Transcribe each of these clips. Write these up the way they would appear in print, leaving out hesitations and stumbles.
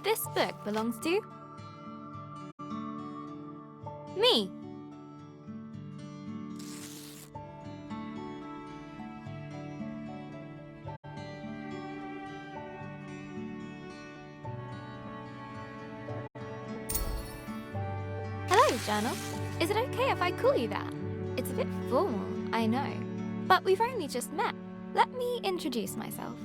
this book belongs to? Me. Hello, Journal. Is it okay if I call you that? It's a bit formal, I know, but we've only just met. Let me introduce myself.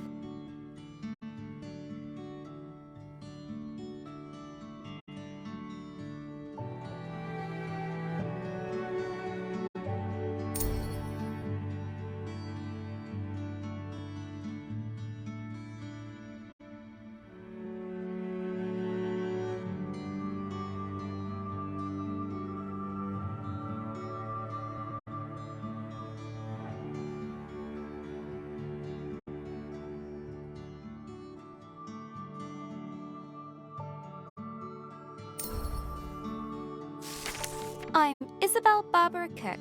I'm Isabel Barbara Cook.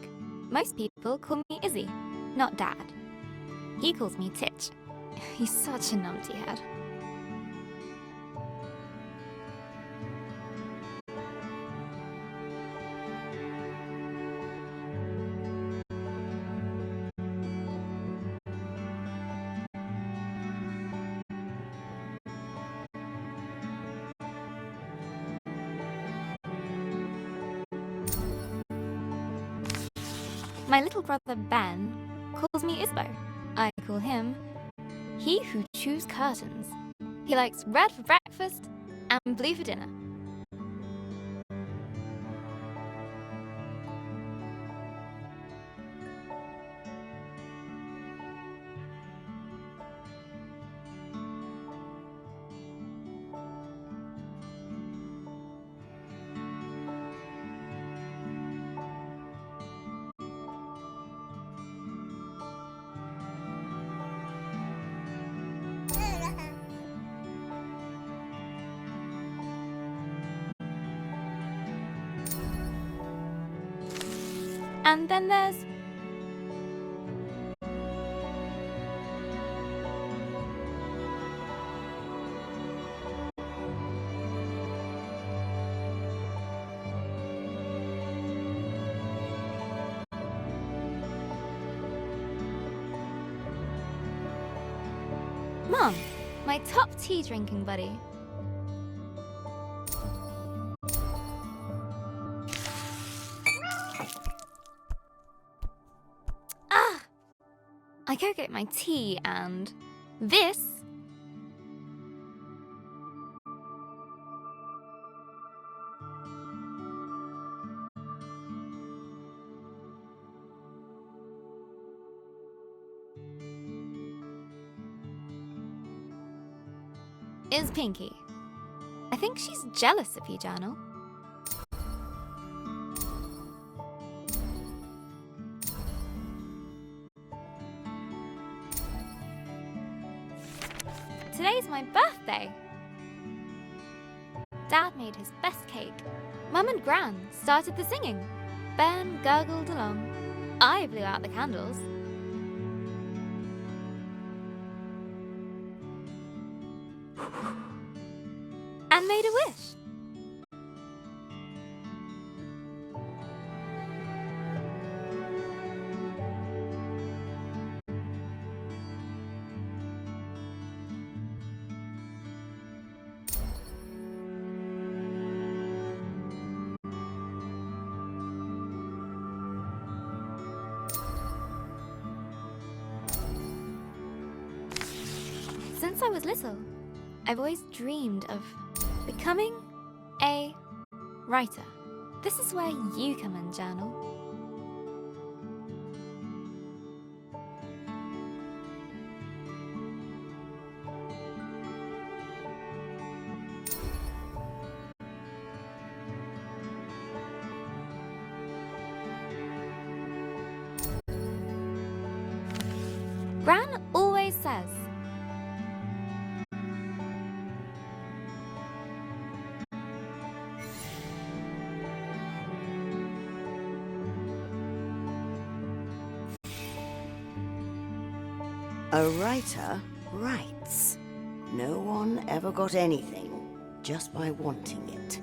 Most people call me Izzy, not Dad. He calls me Titch. He's such a numpty head. My little brother Ben calls me Isbo. I call him He Who Chews Curtains. He likes red for breakfast and blue for dinner. And then there's Mom, my top tea drinking buddy. I go get my tea and this is Pinky. I think she's jealous of you, Journal. Today's my birthday. Dad made his best cake. Mum and Gran started the singing. Ben gurgled along. I blew out the candles. And made a wish. Since I was little, I've always dreamed of becoming a writer. This is where you come in, Journal. Gran always says, a writer writes. No one ever got anything. just by wanting it.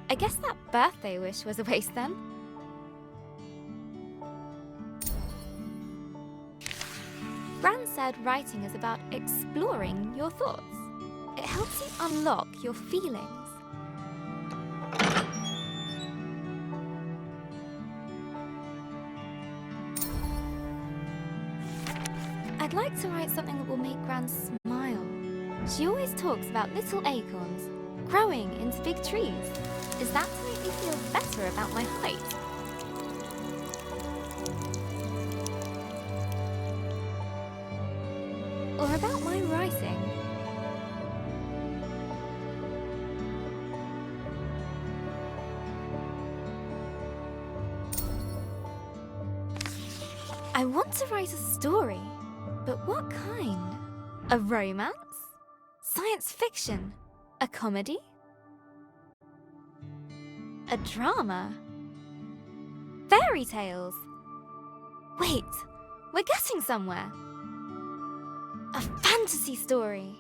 I guess that birthday wish was a waste then. Gran said writing is about exploring your thoughts. It helps you unlock your feelings. I'd like to write something that will make Gran smile. She always talks about little acorns growing into big trees. Is that to make me feel better about my height? Or about my writing? I want to write a story, but what kind? A romance? Science fiction? A comedy? A drama? Fairy tales? Wait, we're getting somewhere. A fantasy story.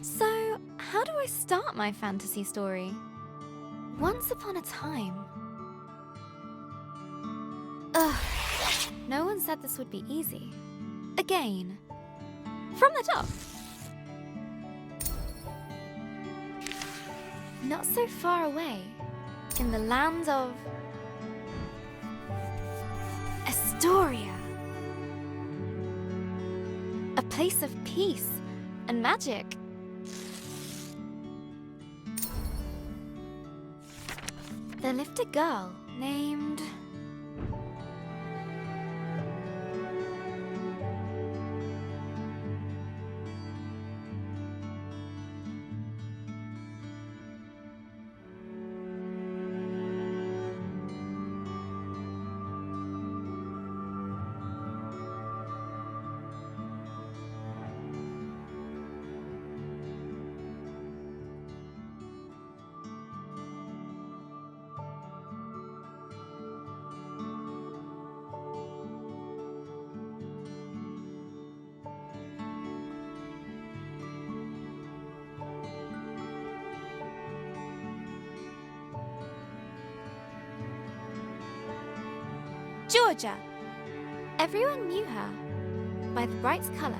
So, how do I start my fantasy story? Once upon a time. Ugh, no one said this would be easy. Again, from the top. Not so far away, in the land of Astoria. A place of peace and magic. There lived a girl named... Georgia. Everyone knew her by the bright color.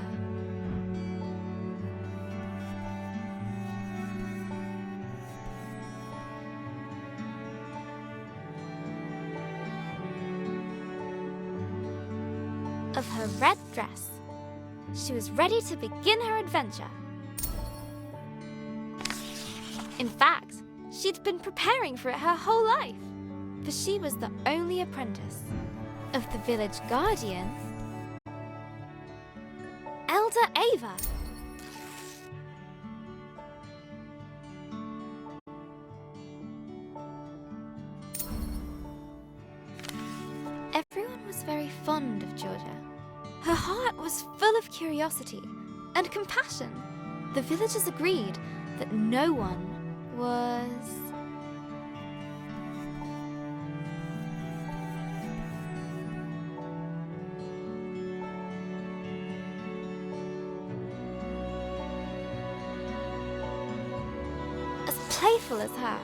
Of her red dress. She was ready to begin her adventure. In fact, she'd been preparing for it her whole life, for she was the only apprentice of the village guardian, Elder Ava. Everyone was very fond of Georgia. Her heart was full of curiosity and compassion. The villagers agreed that no one was playful as her.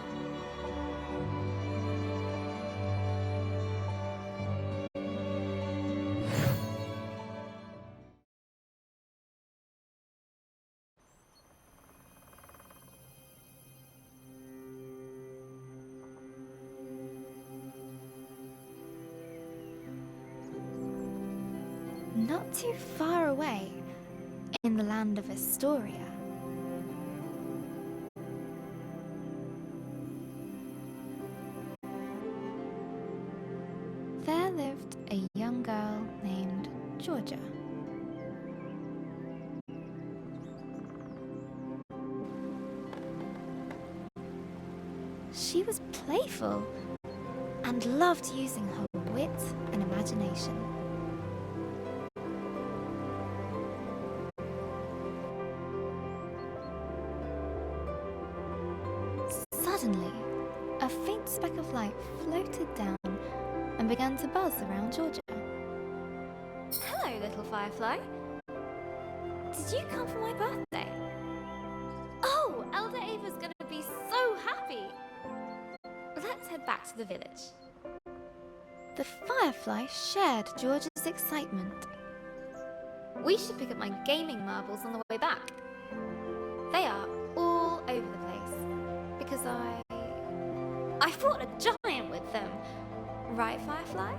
Not too far away, in the land of Astoria, there lived a young girl named Georgia. She was playful and loved using her wit and imagination. floated down and began to buzz around Georgia. Hello, little firefly. Did you come for my birthday? Oh, Elder Ava's gonna be so happy! Let's head back to the village. The firefly shared George's excitement. We should pick up my gaming marbles on the way back. They are all over the place because I fought a giant with them. Right, Firefly?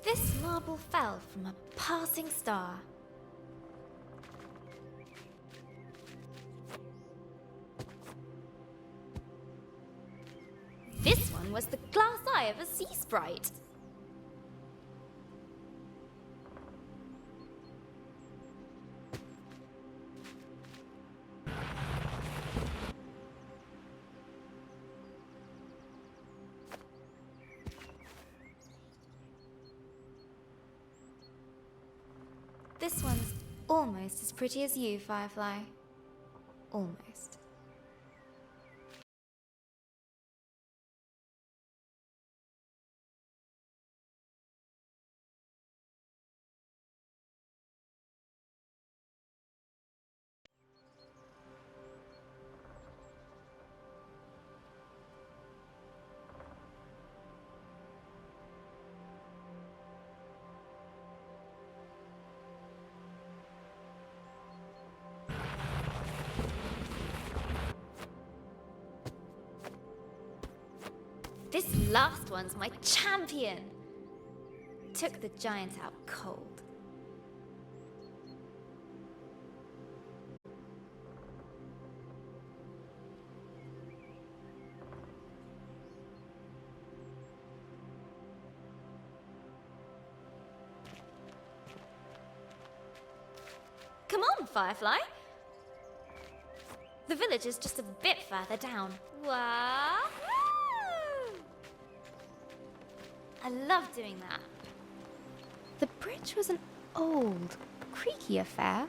This marble fell from a passing star. This one was the glass eye of a sea sprite. This one's almost as pretty as you, Firefly. Almost. This last one's my champion. Took the giant out cold. Come on, Firefly. The village is just a bit further down. Wahoo! I love doing that. The bridge was an old, creaky affair.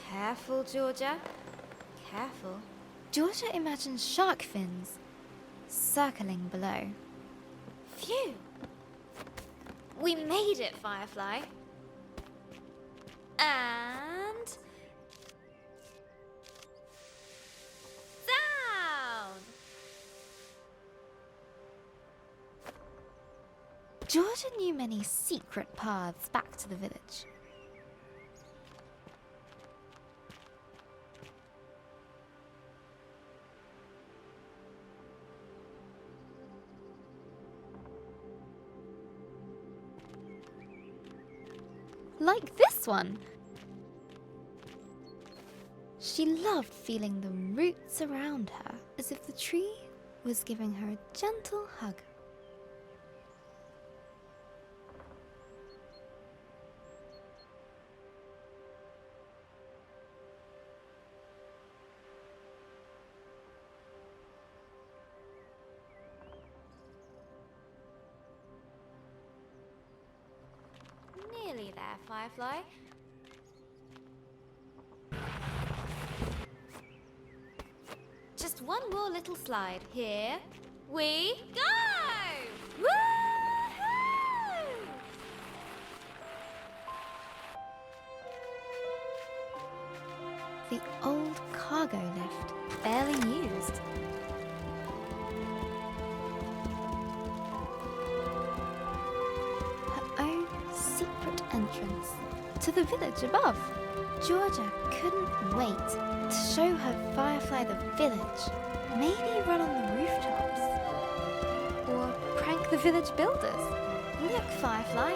Careful, Georgia. Careful. Georgia imagines shark fins circling below. Phew! We made it, Firefly. And... down! Georgia knew many secret paths back to the village. Like this one. She loved feeling the roots around her, as if the tree was giving her a gentle hug. Nearly there, Firefly. Just one more little slide. Here we go! Woohoo! The old cargo lift, barely used. Her own secret entrance to the village above. Georgia couldn't wait to show her Firefly the village. Maybe run on the rooftops. Or prank the village builders. Look, Firefly.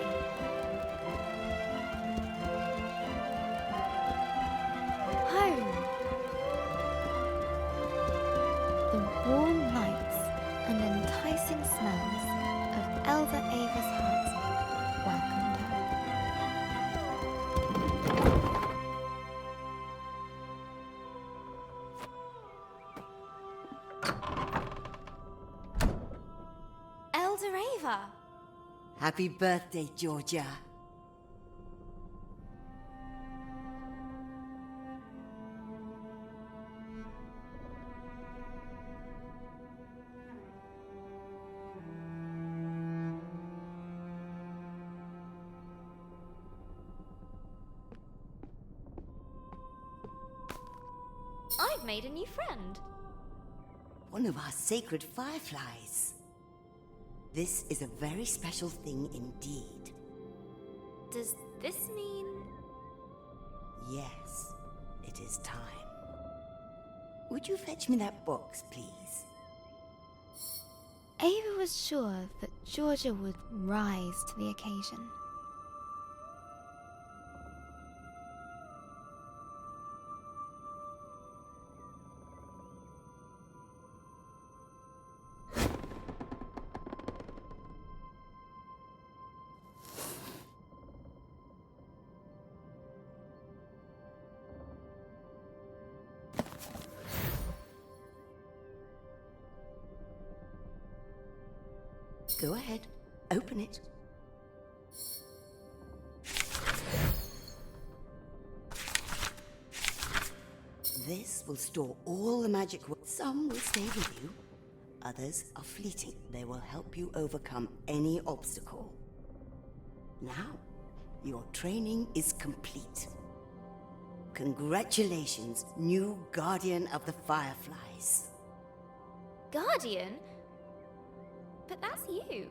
Home. The warm lights and enticing smells of Elder Ava's hut welcomed her. Elder Ava! Happy birthday, Georgia. I've made a new friend. One of our sacred fireflies. This is a very special thing indeed. Does this mean... Yes, it is time. Would you fetch me that box, please? Ava was sure that Georgia would rise to the occasion. Go ahead, open it. This will store all the magic words. Some will stay with you, others are fleeting. They will help you overcome any obstacle. Now, your training is complete. Congratulations, new Guardian of the Fireflies. Guardian? But that's you.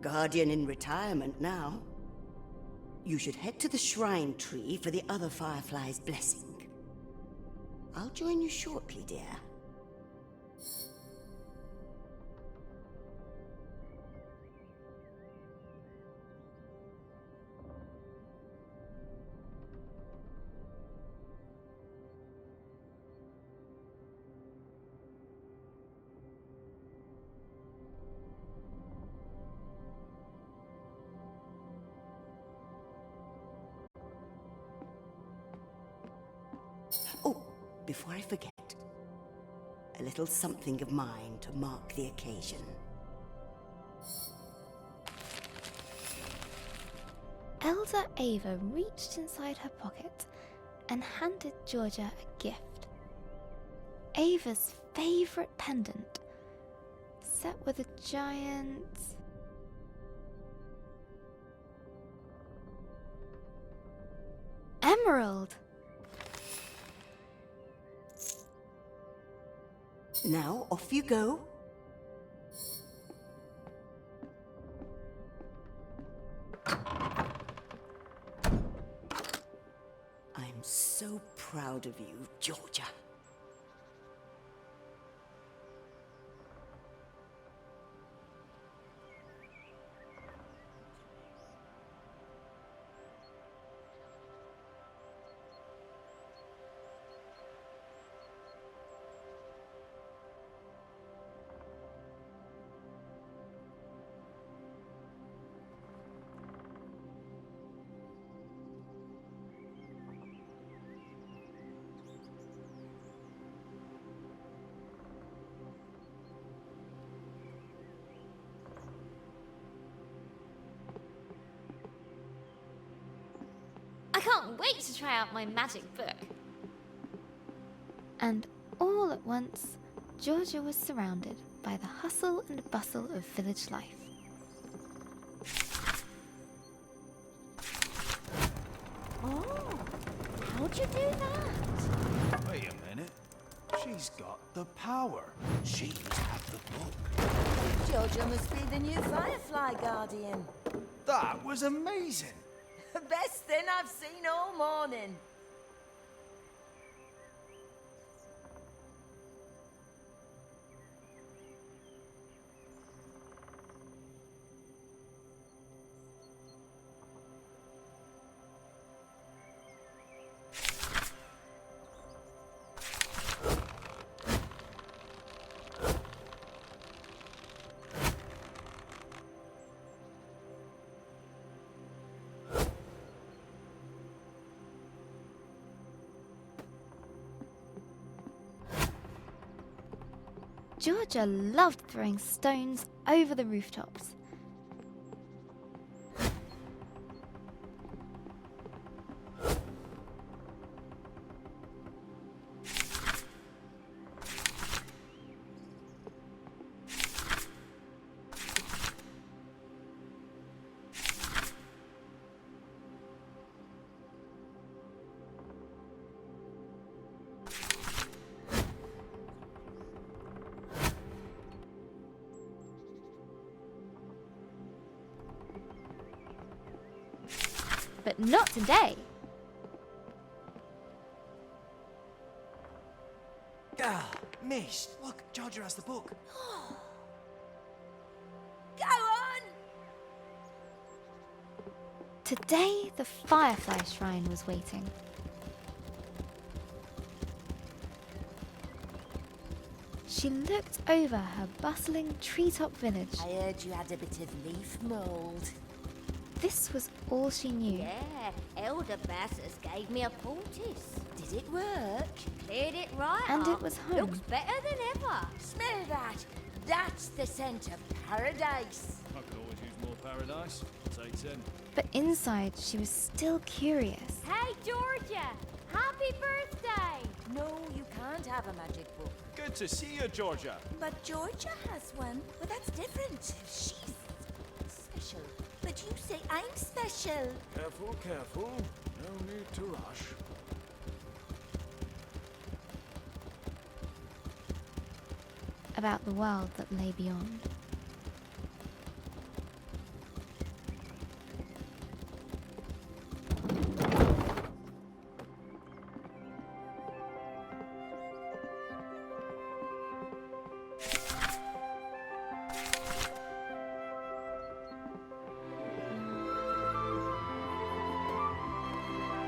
Guardian in retirement now. You should head to the shrine tree for the other Firefly's blessing. I'll join you shortly, dear. Oh, before I forget, a little something of mine to mark the occasion. Elder Ava reached inside her pocket and handed Georgia a gift. Ava's favorite pendant, set with a giant emerald! Now, off you go. I'm so proud of you, Georgia. I can't wait to try out my magic book. And all at once, Georgia was surrounded by the hustle and bustle of village life. Oh, how'd you do that? Wait a minute. She's got the power. She must have the book. Georgia must be the new Firefly Guardian. That was amazing. Best thing I've seen all morning. Georgia loved throwing stones over the rooftops. But not today. Ah, missed. Look, Georgia has the book. Go on! Today, the Firefly Shrine was waiting. She looked over her bustling treetop village. I heard you had a bit of leaf mold. This was all she knew. Yeah, Elder Bassus gave me a poultice. Did it work? Cleared it right And up. it was home. Looks better than ever. Smell that! That's the scent of paradise. I could always use more paradise. I'll take 10. But inside, she was still curious. Hey, Georgia! Happy birthday! No, you can't have a magic book. Good to see you, Georgia. But Georgia has one. But that's different. She's special. But you say I'm special. Careful, careful. No need to rush. About the world that lay beyond.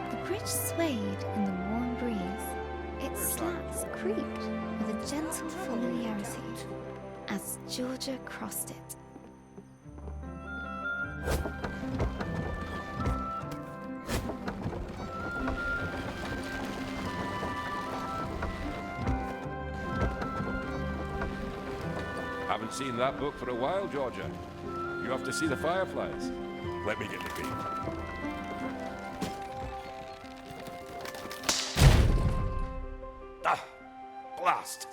The bridge swayed in the warm breeze. Its slats creaked with a gentle familiarity as Georgia crossed it. Haven't seen that book for a while, Georgia. You have to see the fireflies. Let me get the beat. Ah! Blast!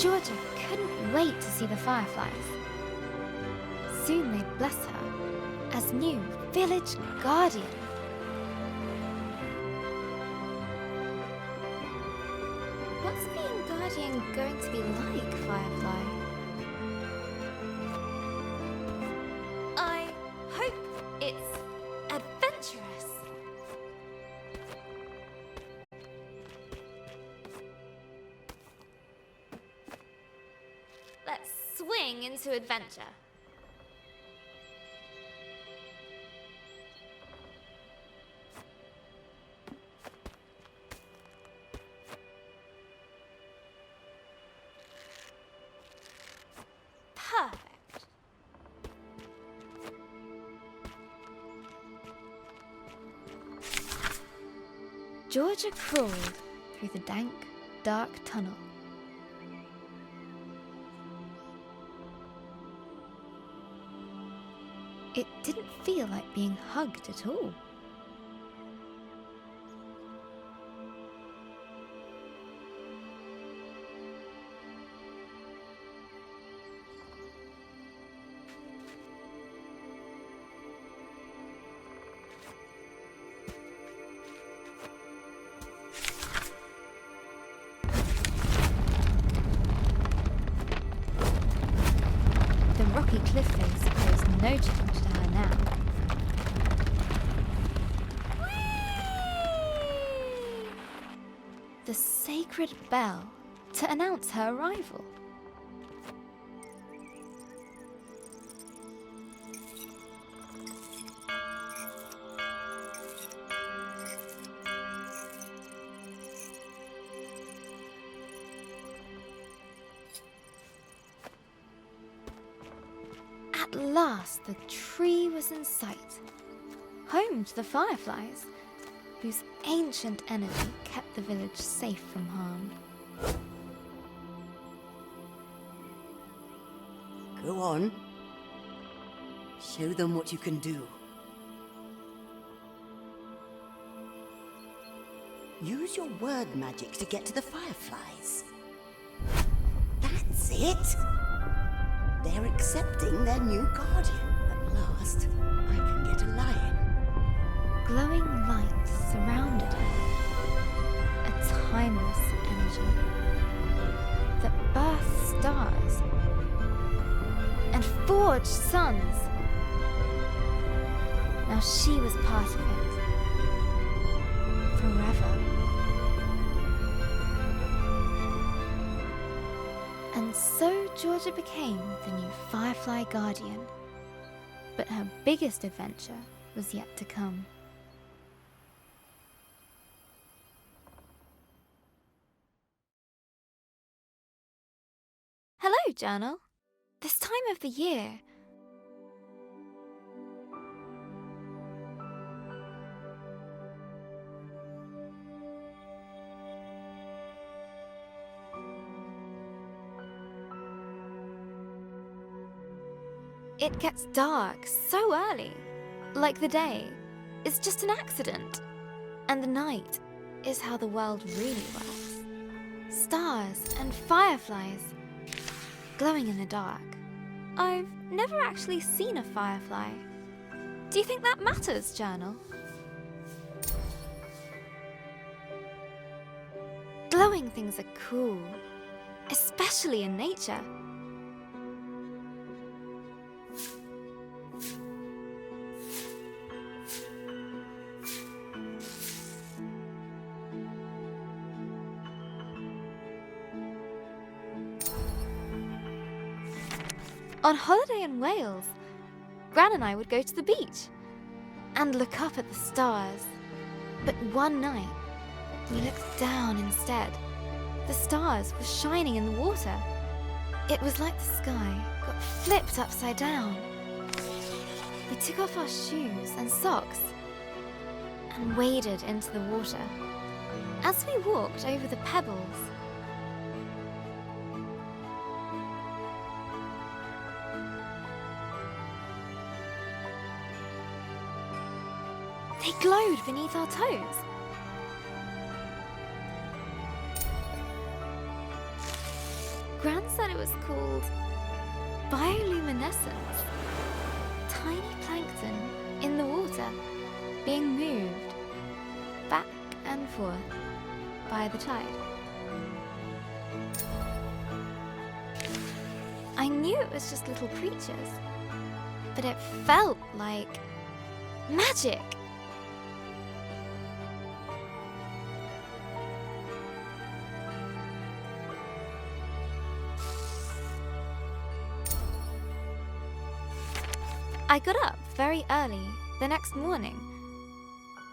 Georgia couldn't wait to see the fireflies. Soon they'd bless her as new village guardian. What's being guardian going to be like, Firefly? I hope it's adventurous. Let's swing into adventure. Perfect. Georgia crawled through the dank, dark tunnel. It didn't feel like being hugged at all. The rocky cliff face posed no challenge to her now. The sacred bell to announce her arrival. At last, the tree was in sight, home to the fireflies, whose ancient energy kept the village safe from harm. Go on. Show them what you can do. Use your word magic to get to the fireflies. That's it! They're accepting their new guardian. At last, I can get a lion. Glowing light surrounded her, a timeless energy that birthed stars and forged suns. Now she was part of it, forever. And so Georgia became the new Firefly Guardian. But her biggest adventure was yet to come. Hello, Journal. This time of the year, it gets dark so early. Like the day is just an accident, and the night is how the world really works. Stars and fireflies glowing in the dark. I've never actually seen a firefly. Do you think that matters, Journal? Glowing things are cool, especially in nature. On holiday in Wales, Gran and I would go to the beach and look up at the stars. But one night, we looked down instead. The stars were shining in the water. It was like the sky got flipped upside down. We took off our shoes and socks and waded into the water. As we walked over the pebbles, they glowed beneath our toes. Gran said it was called bioluminescence. Tiny plankton in the water being moved back and forth by the tide. I knew it was just little creatures, but it felt like magic. I got up very early the next morning.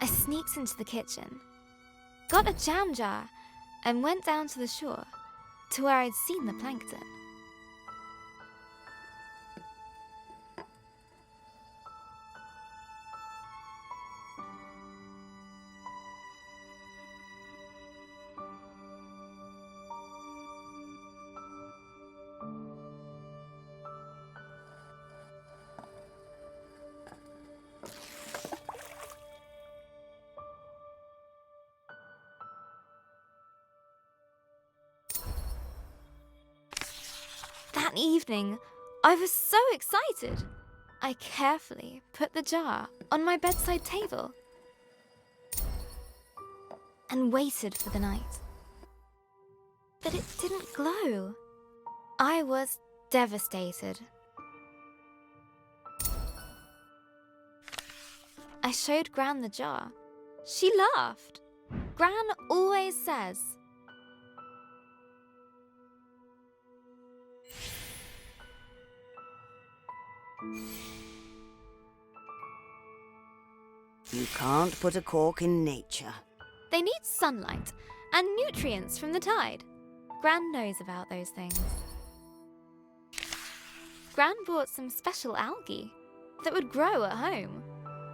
I sneaked into the kitchen, got a jam jar, and went down to the shore to where I'd seen the plankton. That evening, I was so excited. I carefully put the jar on my bedside table and waited for the night. But it didn't glow. I was devastated. I showed Gran the jar. She laughed. Gran always says, You can't put a cork in nature. they need sunlight and nutrients from the tide. Gran knows about those things. Gran bought some special algae that would grow at home.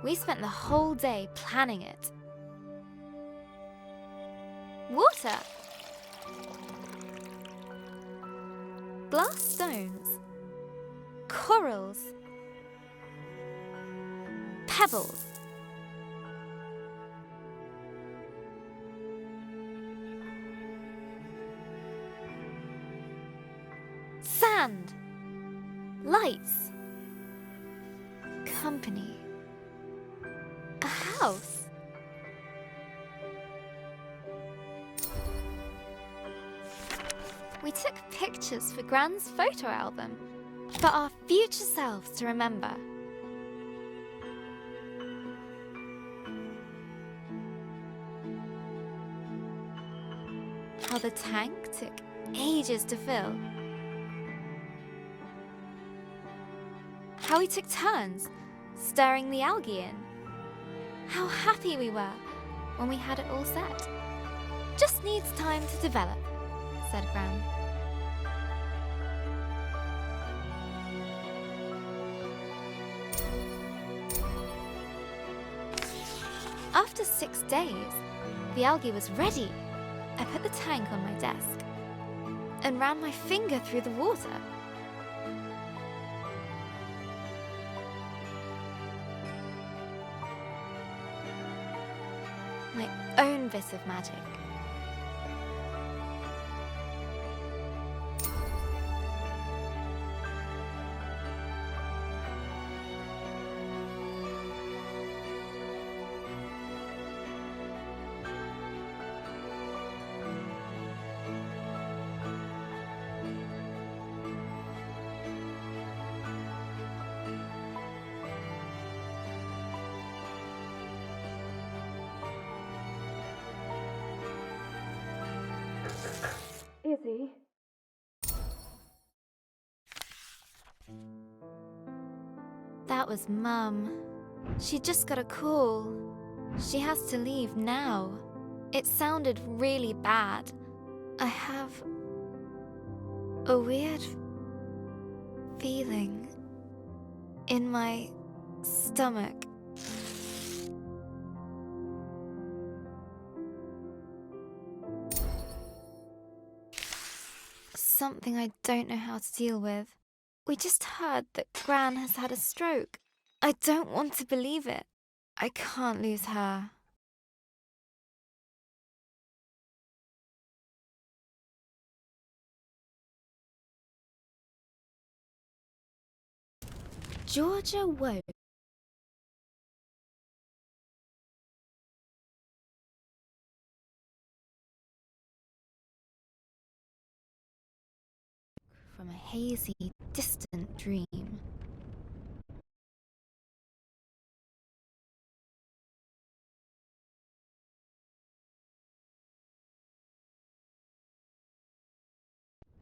We spent the whole day planning it. Water. Glass stones. Corals. Pebbles. Sand. Lights. Company. A house. We took pictures for Gran's photo album for our future selves to remember. How the tank took ages to fill. How we took turns stirring the algae in. How happy we were when we had it all set. Just needs time to develop, said Gran. After 6 days, the algae was ready. I put the tank on my desk and ran my finger through the water. My own bit of magic. Izzy? That was Mum. She just got a call. She has to leave now. It sounded really bad. I have a weird feeling in my stomach. Something I don't know how to deal with. We just heard that Gran has had a stroke. I don't want to believe it. I can't lose her. Georgia woke from a hazy, distant dream.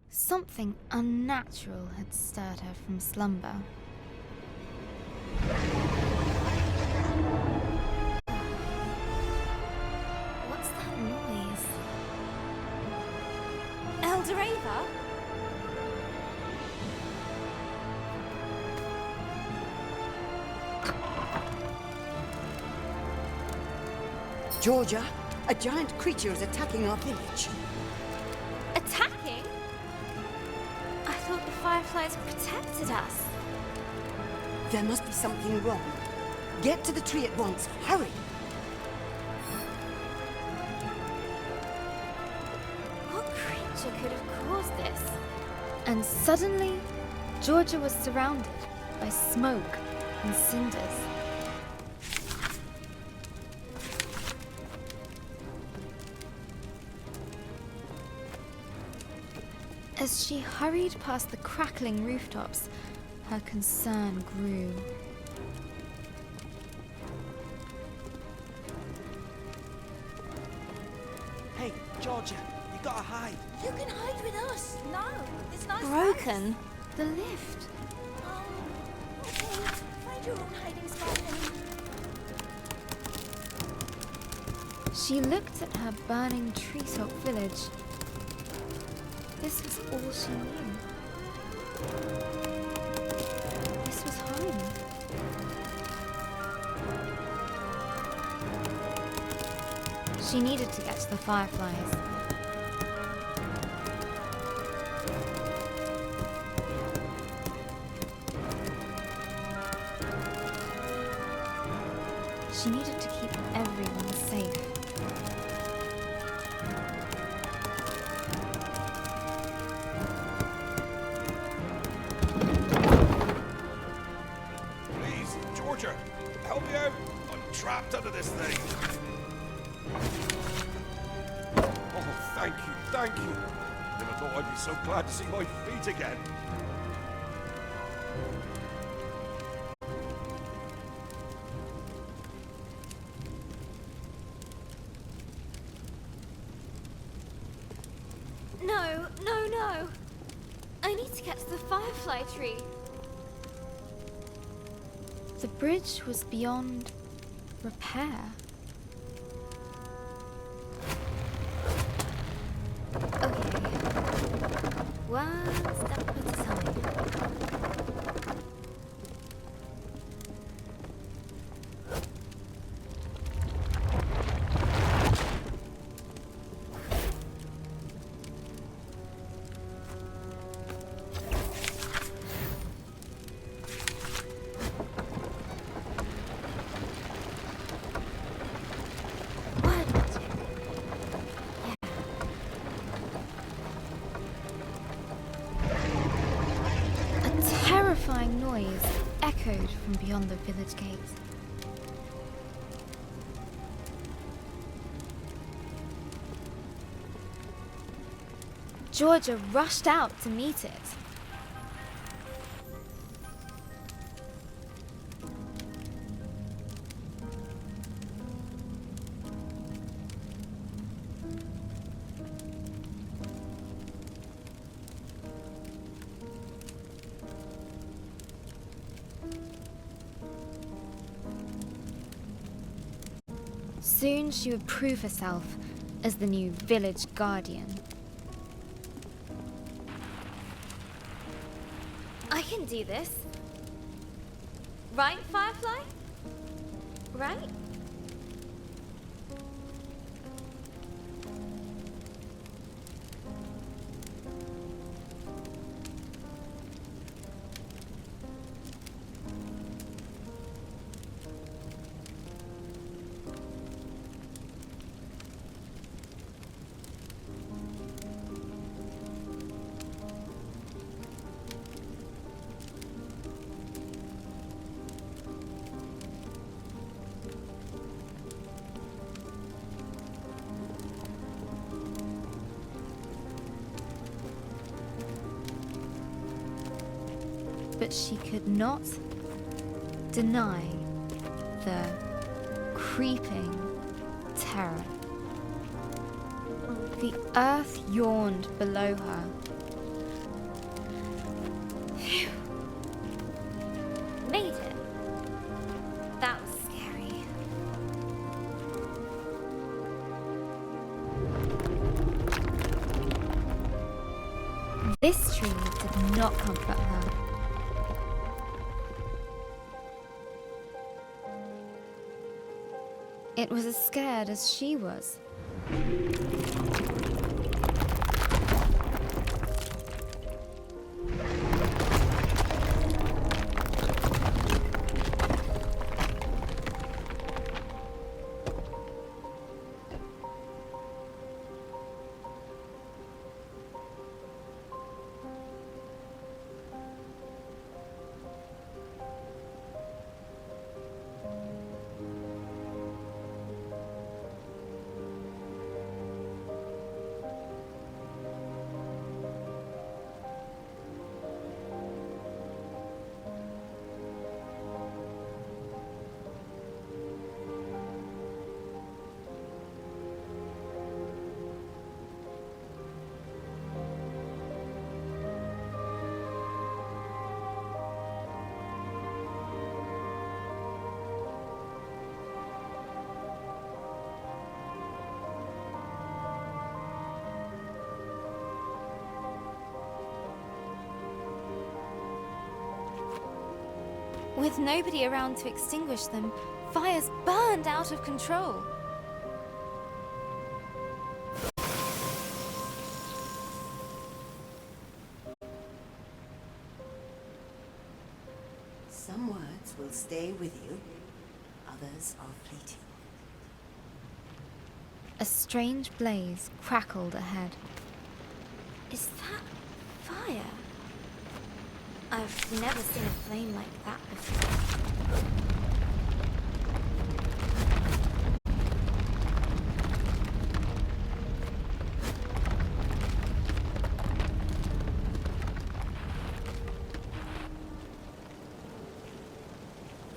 Something unnatural had stirred her from slumber. What's that noise? Elder Ava? Georgia, a giant creature is attacking our village. Attacking? I thought the fireflies protected us. There must be something wrong. Get to the tree at once. Hurry! What creature could have caused this? And suddenly, Georgia was surrounded by smoke and cinders. As she hurried past the crackling rooftops, her concern grew. Hey, Georgia, you gotta hide. You can hide with us. No, this nice Broken? The lift. house. Oh, okay. Find your own hiding spot then. She looked at her burning treetop village. This was all she knew. This was home. She needed to get to the fireflies. She needed to keep everyone safe. Please, Georgia, help me out. I'm trapped under this thing. Oh, thank you, thank you. Never thought I'd be so glad to see my feet again. No, no, no! I need to get to the firefly tree. The bridge was beyond repair. Okay. One step at a time. Word magic. Yeah. A terrifying noise echoed from beyond the village gate. Georgia rushed out to meet it. Soon she would prove herself as the new village guardian. I can do this. Right, Firefly? Right? but she could not deny the creeping terror. The earth yawned below her. Phew. Made it. That was scary. This tree did not comfort her. It was as scared as she was. With nobody around to extinguish them, fires burned out of control. Some words will stay with you, others are fleeting. A strange blaze crackled ahead. Is that fire? I've never seen a flame like that before.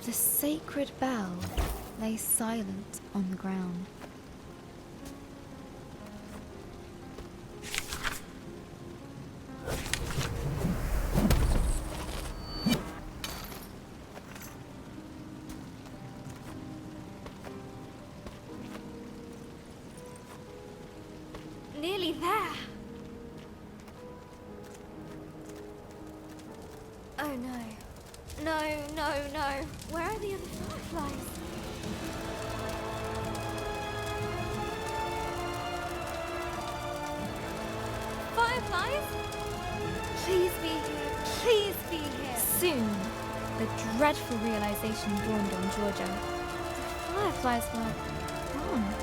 The sacred bell lay silent on the ground. Nearly there. Oh no. No, no, no. Where are the other fireflies? Fireflies? Please be here. Please be here. Soon, the dreadful realization dawned on Georgia. The fireflies were gone.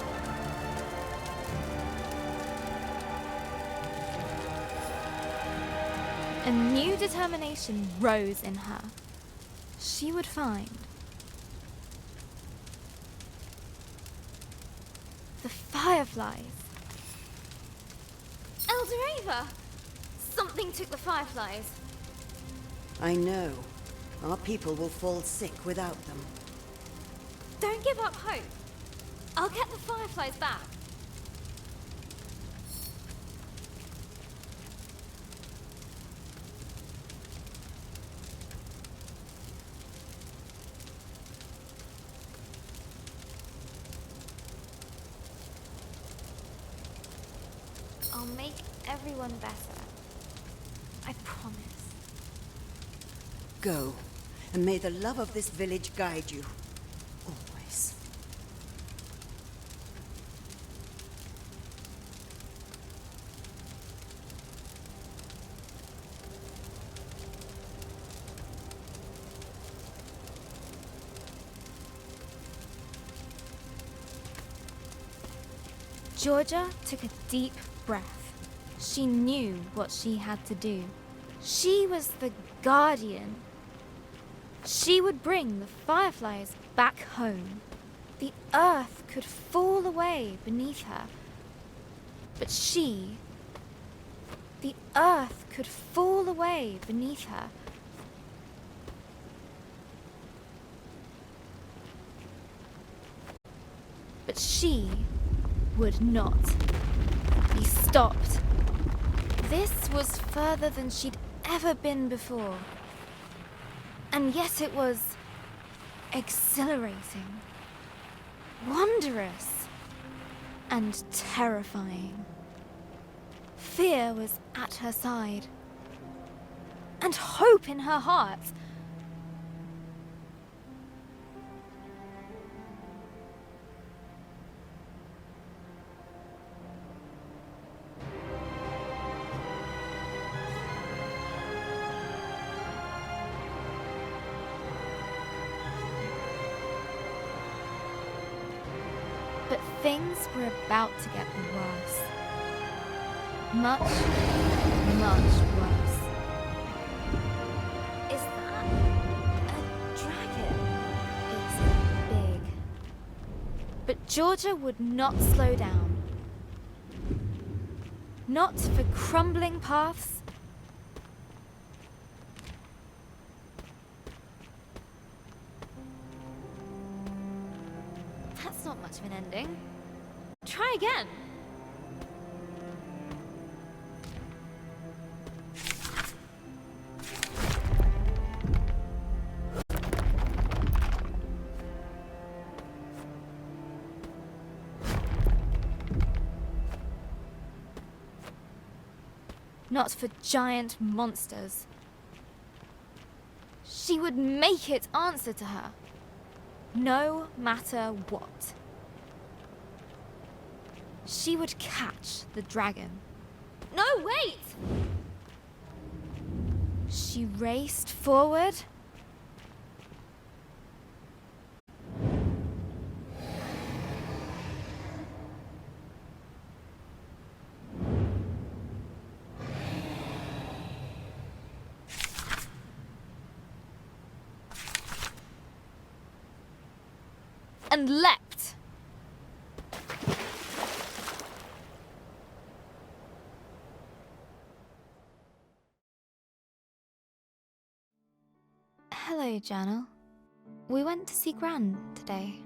A new determination rose in her. She would find the fireflies. Elder Ava! Something took the fireflies. I know. Our people will fall sick without them. Don't give up hope. I'll get the fireflies back. I'll make everyone better. I promise. Go, and may the love of this village guide you. Always. Georgia took a deep breath. She knew what she had to do. She was the guardian. She would bring the fireflies back home. The earth could fall away beneath her. But the earth could fall away beneath her. But she would not be stopped. This was further than she'd ever been before. And yet it was exhilarating, wondrous, and terrifying. Fear was at her side, and hope in her heart. But things were about to get worse. Much, much worse. Is that a dragon? It's big. But Georgia would not slow down. Not for crumbling paths. That's not much of an ending. Try again. Not for giant monsters. She would make it answer to her, no matter what. She would catch the dragon. No, wait! She raced forward. And leapt. Hello, Journal. We went to see Gran today.